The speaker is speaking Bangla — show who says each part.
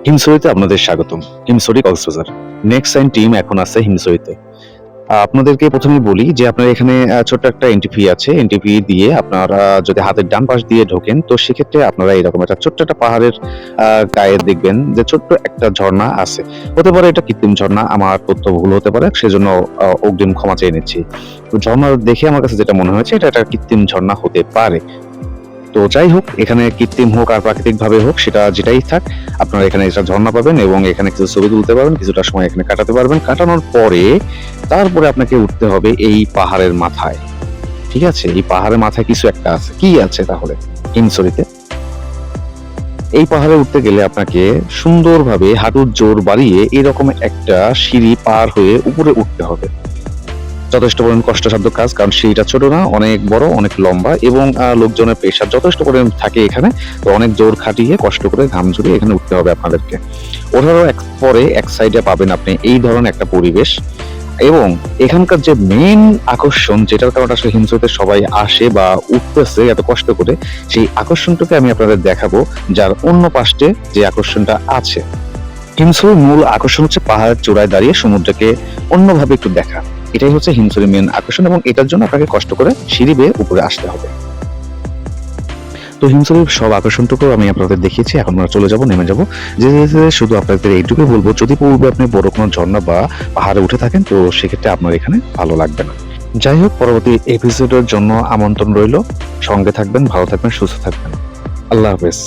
Speaker 1: হিমছড়িতে আপনাদের স্বাগতম। Himchhari Cox's Bazar next sign team এখন আছে হিমছড়িতে। আপনাদেরকে প্রথমে বলি যে আপনার এখানে ছোট্ট একটা এন্ট্রি ফি আছে। এন্ট্রি ফি দিয়ে আপনারা যদি হাতের ডান পাশ দিয়ে ঢোকেন তো সেক্ষেত্রে আপনারা এরকম একটা ছোট্ট একটা পাহাড়ের গায়ে দেখবেন যে ছোট্ট একটা ঝর্ণা আছে। হতে পারে এটা কৃত্রিম ঝর্ণা, আমার তথ্য ভুল হতে পারে, সেজন্য অগ্রিম ক্ষমা চেয়ে নিচ্ছি। তো ঝর্ণা দেখে আমার কাছে যেটা মনে হয়েছে এটা একটা কৃত্রিম ঝর্ণা হতে পারে। তো যাই হোক, এখানে কৃত্রিম হোক আর প্রাকৃতিক ভাবে হোক সেটা যেটাই থাক, আপনারা এখানে একটা ঝর্ণা পাবেন এবং এখানে কিছু ছবি তুলতে পারবেন, কিছুটা সময় এখানে কাটাতে পারবেন। কাটানোর পরে তারপরে আপনাকে উঠতে হবে এই পাহাড়ের মাথায়। ঠিক আছে, এই পাহাড়ের মাথায় কিছু একটা আছে। কি আছে তাহলে হিমছড়িতে? এই পাহাড়ে উঠতে গেলে আপনাকে সুন্দরভাবে হাঁটুর জোর বাড়িয়ে এরকম একটা সিঁড়ি পার হয়ে উপরে উঠতে হবে। যথেষ্ট পরিমাণ কষ্টসাধ্য কাজ, কারণ সিঁড়িটা ছোট না, অনেক বড়, অনেক লম্বা এবং লোকজনের প্রেশার যথেষ্ট পরিমাণ থাকে এখানে। তো অনেক জোর খাটিয়ে কষ্ট করে ঘাম ঝরিয়ে এখানে উঠতে হবে আপনাদেরকে। ওঠারও পরে এক সাইডে পাবেন আপনি এই ধরনের একটা পরিবেশ এবং এখানকার যে মেইন আকর্ষণ, যেটার কারণে আসলে হিমছড়িতে সবাই আসে বা উঠতেছে এত কষ্ট করে, সেই আকর্ষণটাকে আমি আপনাদের দেখাবো, যার অন্য পাশে যে আকর্ষণটা আছে। হিমছড়ির মূল আকর্ষণ হচ্ছে পাহাড়ের চূড়ায় দাঁড়িয়ে সমুদ্রকে অন্যভাবে একটু দেখা। এটাই হচ্ছে হিমছড়ির মেন আকর্ষণ এবং এটার জন্য আপনাকে কষ্ট করে সিঁড়ি বেয়ে উপরে আসতে হবে। তো হিমছড়ির সব আকর্ষণটুকু আমি আপনাদের দেখিয়েছি। এখন আমরা চলে যাব, নেমে যাব। যেতে যেতে শুধু আপনাদের এইটুকুই বলবো, যদি পূর্বে আপনি বড় কোনো ঝর্ণা বা পাহাড়ে উঠে থাকেন তো সেক্ষেত্রে আপনার এখানে ভালো লাগবে না। যাই হোক, পরবর্তী এপিসোডের জন্য আমন্ত্রণ রইল। সঙ্গে থাকবেন, ভালো থাকবেন, সুস্থ থাকবেন। আল্লাহ হাফেজ।